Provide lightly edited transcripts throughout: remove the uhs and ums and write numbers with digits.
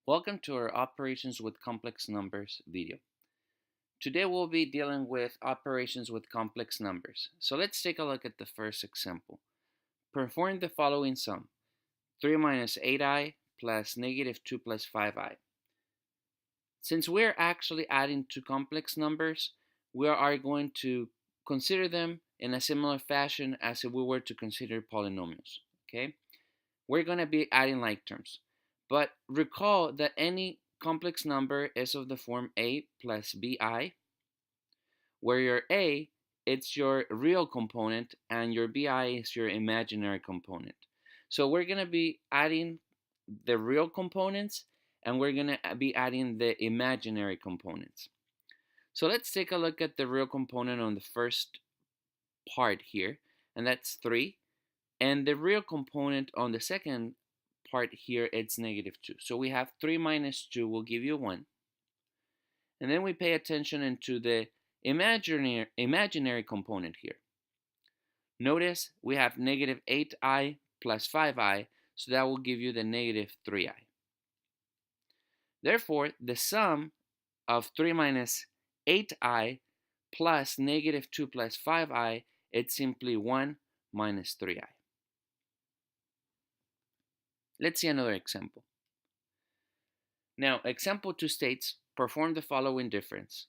Welcome to our Operations with Complex Numbers video. Today we'll be dealing with operations with complex numbers. So let's take a look at the first example. Perform the following sum. 3 minus 8i plus negative 2 plus 5i. Since we're actually adding two complex numbers, we are going to consider them in a similar fashion as if we were to consider polynomials. Okay? We're going to be adding like terms. But recall that any complex number is of the form a plus bi, where your a, it's your real component, and your bi is your imaginary component. So we're going to be adding the real components, and we're going to be adding the imaginary components. So let's take a look at the real component on the first part here, and that's 3. And the real component on the second part here, it's negative 2. So we have 3 minus 2 will give you 1. And then we pay attention into the imaginary component here. Notice we have negative 8i plus 5i, so that will give you the negative 3i. Therefore, the sum of 3 minus 8i plus negative 2 plus 5i, it's simply 1 minus 3i. Let's see another example. Now, example 2 states, perform the following difference.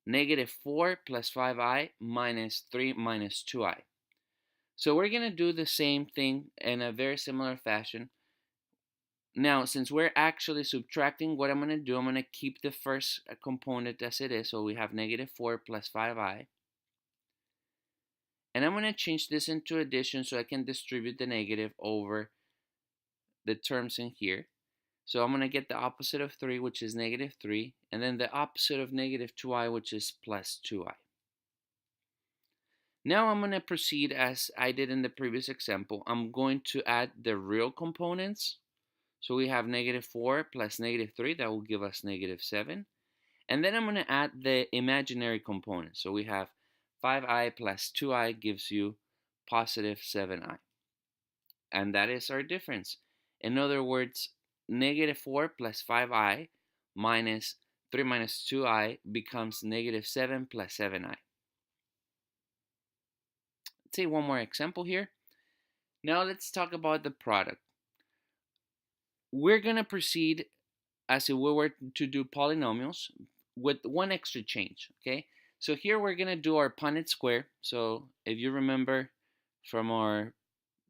Negative 4 plus 5i minus 3 minus 2i. So we're going to do the same thing in a very similar fashion. Now, since we're actually subtracting, what I'm going to do, I'm going to keep the first component as it is. So we have negative 4 plus 5i. And I'm going to change this into addition so I can distribute the negative over the terms in here. So I'm going to get the opposite of 3, which is negative 3, and then the opposite of negative 2i, which is plus 2i. Now I'm going to proceed as I did in the previous example. I'm going to add the real components. So we have negative 4 plus negative 3, that will give us negative 7. And then I'm going to add the imaginary components. So we have 5i plus 2i gives you positive 7i. And that is our difference. In other words, negative 4 plus 5i minus 3 minus 2i becomes negative 7 plus 7i. Let's see one more example here. Now let's talk about the product. We're going to proceed as if we were to do polynomials with one extra change, okay? So here we're going to do our Punnett square. So if you remember from our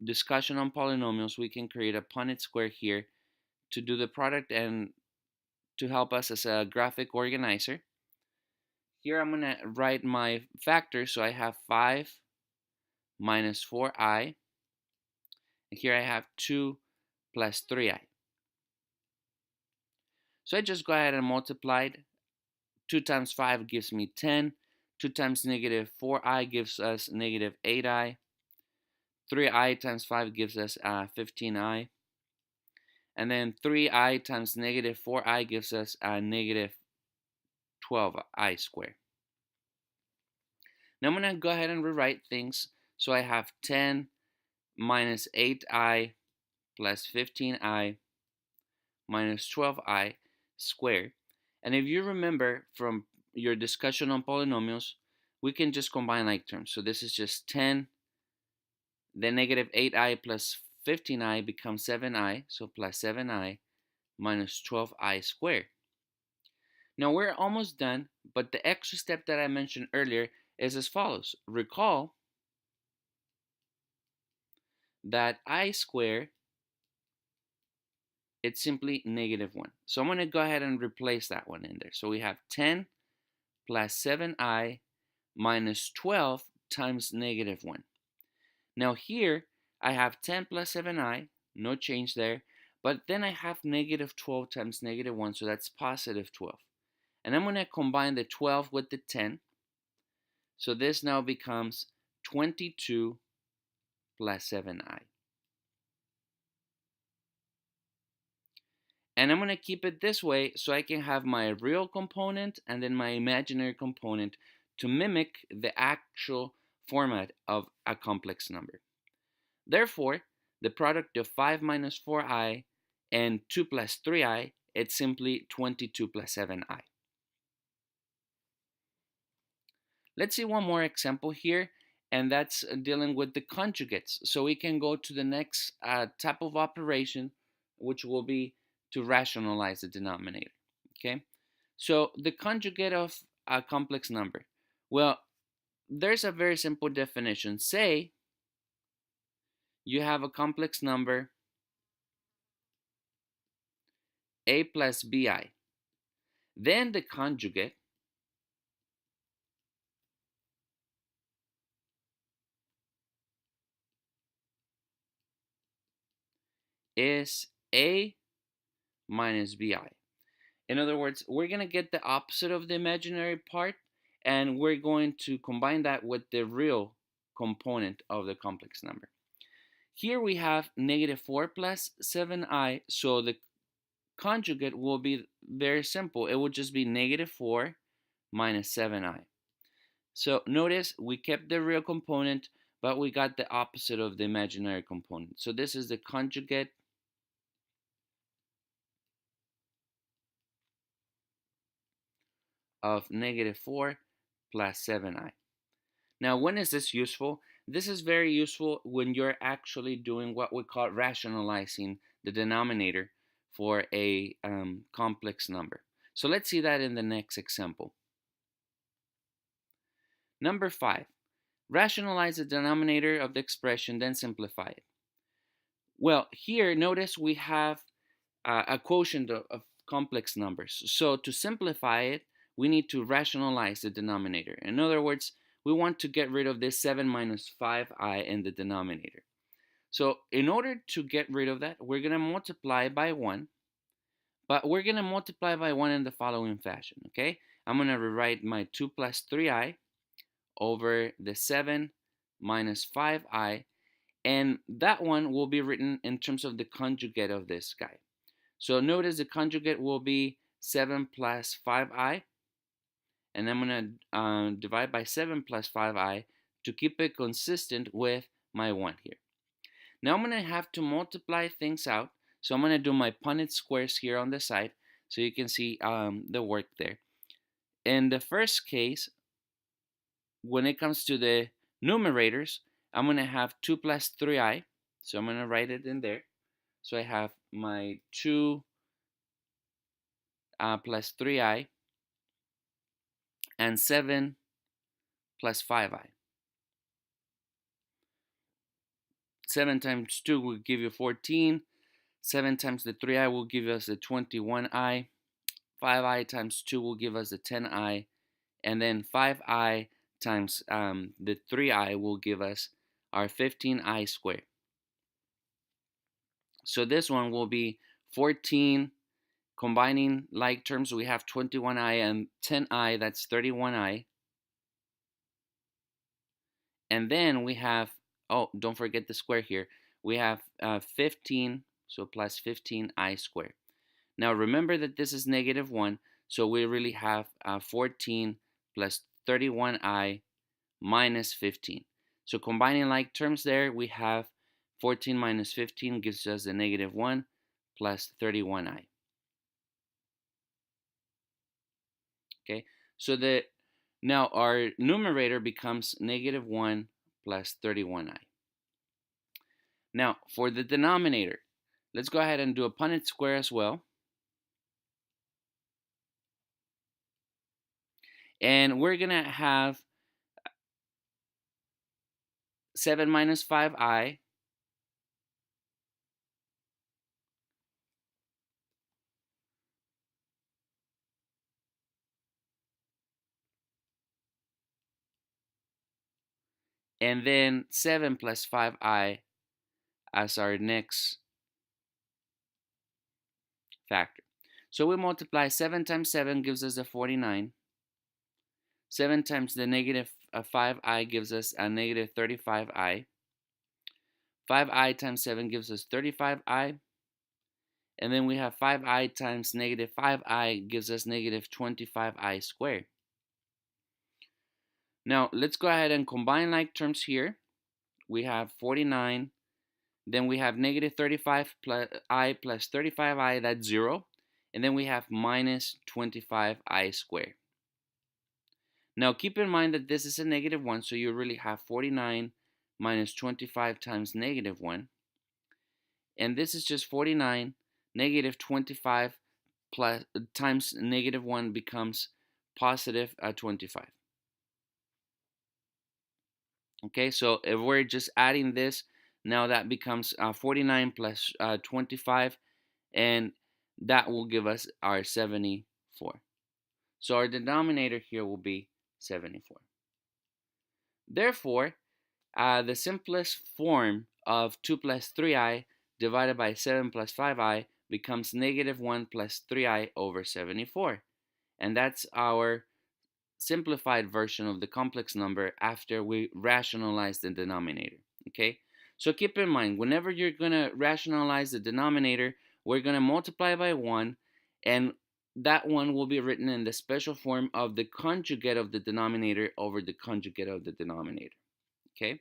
discussion on polynomials, we can create a Punnett square here to do the product and to help us as a graphic organizer. Here I'm going to write my factors. So I have 5 minus 4i. And here I have 2 plus 3i. So I just go ahead and multiply. 2 times 5 gives me 10. 2 times negative 4i gives us negative 8i. 3i times 5 gives us 15i. And then 3i times negative 4i gives us negative 12i squared. Now I'm going to go ahead and rewrite things. So I have 10 minus 8i plus 15i minus 12i squared. And if you remember from your discussion on polynomials, we can just combine like terms. So this is just 10, then negative 8i plus 15i becomes 7i, so plus 7i minus 12i squared. Now we're almost done, but the extra step that I mentioned earlier is as follows. Recall that I squared, it's simply negative 1. So I'm going to go ahead and replace that one in there. So we have 10 plus 7i minus 12 times negative 1. Now here I have 10 plus 7i, no change there, but then I have negative 12 times negative 1, so that's positive 12. And I'm going to combine the 12 with the 10. So this now becomes 22 plus 7i. And I'm going to keep it this way so I can have my real component and then my imaginary component to mimic the actual format of a complex number. Therefore, the product of 5 minus 4i and 2 plus 3i it's simply 22 plus 7i. Let's see one more example here, and that's dealing with the conjugates. So we can go to the next type of operation, which will be to rationalize the denominator. Okay, so the conjugate of a complex number. Well, there's a very simple definition. Say you have a complex number a plus bi. Then the conjugate is a minus bi. In other words, we're going to get the opposite of the imaginary part, and we're going to combine that with the real component of the complex number. Here we have negative 4 plus 7i, so the conjugate will be very simple. It will just be negative 4 minus 7i. So notice we kept the real component, but we got the opposite of the imaginary component. So this is the conjugate of negative 4 plus 7i. Now, when is this useful? This is very useful when you're actually doing what we call rationalizing the denominator for a complex number. So let's see that in the next example. Number 5, rationalize the denominator of the expression, then simplify it. Well, here, notice we have a quotient of complex numbers. So to simplify it, we need to rationalize the denominator. In other words, we want to get rid of this 7 minus 5i in the denominator. So in order to get rid of that, we're going to multiply by 1. But we're going to multiply by 1 in the following fashion, okay? I'm going to rewrite my 2 plus 3i over the 7 minus 5i. And that one will be written in terms of the conjugate of this guy. So notice the conjugate will be 7 plus 5i. And I'm going to divide by 7 plus 5i to keep it consistent with my 1 here. Now I'm going to have to multiply things out. So I'm going to do my Punnett squares here on the side so you can see the work there. In the first case, when it comes to the numerators, I'm going to have 2 plus 3i. So I'm going to write it in there. So I have my 2 plus 3i and 7 plus 5i. 7 times 2 will give you 14. 7 times the 3i will give us the 21i. 5i times 2 will give us the 10i. And then 5i times the 3i will give us our 15i squared. So this one will be 14. Combining like terms, we have 21i and 10i, that's 31i. And then we have, oh, don't forget the square here. We have 15, so plus 15i squared. Now remember that this is negative 1, so we really have 14 plus 31i minus 15. So combining like terms there, we have 14 minus 15 gives us the negative 1 plus 31i. Okay, so now our numerator becomes negative 1 plus 31i. Now for the denominator, let's go ahead and do a Punnett square as well. And we're going to have 7 minus 5i and then 7 plus 5i as our next factor. So we multiply 7 times 7 gives us a 49. 7 times the negative 5i gives us a negative 35i. 5i times 7 gives us 35i. And then we have 5i times negative 5i gives us negative 25i squared. Now let's go ahead and combine like terms here. We have 49. Then we have negative 35 plus I plus 35i, that's 0. and then we have minus 25i squared. Now keep in mind that this is a negative 1, so you really have 49 minus 25 times negative 1. And this is just 49, negative 25 plus times negative 1 becomes positive 25. Okay, so if we're just adding this, now that becomes 49 plus 25, and that will give us our 74. So our denominator here will be 74. Therefore, the simplest form of 2 plus 3i divided by 7 plus 5i becomes negative 1 plus 3i over 74. And that's our simplified version of the complex number after we rationalize the denominator. Okay, so keep in mind, whenever you're going to rationalize the denominator, we're going to multiply by 1, and that 1 will be written in the special form of the conjugate of the denominator over the conjugate of the denominator. Okay,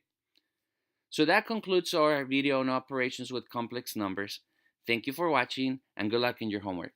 so that concludes our video on operations with complex numbers. Thank you for watching, and good luck in your homework.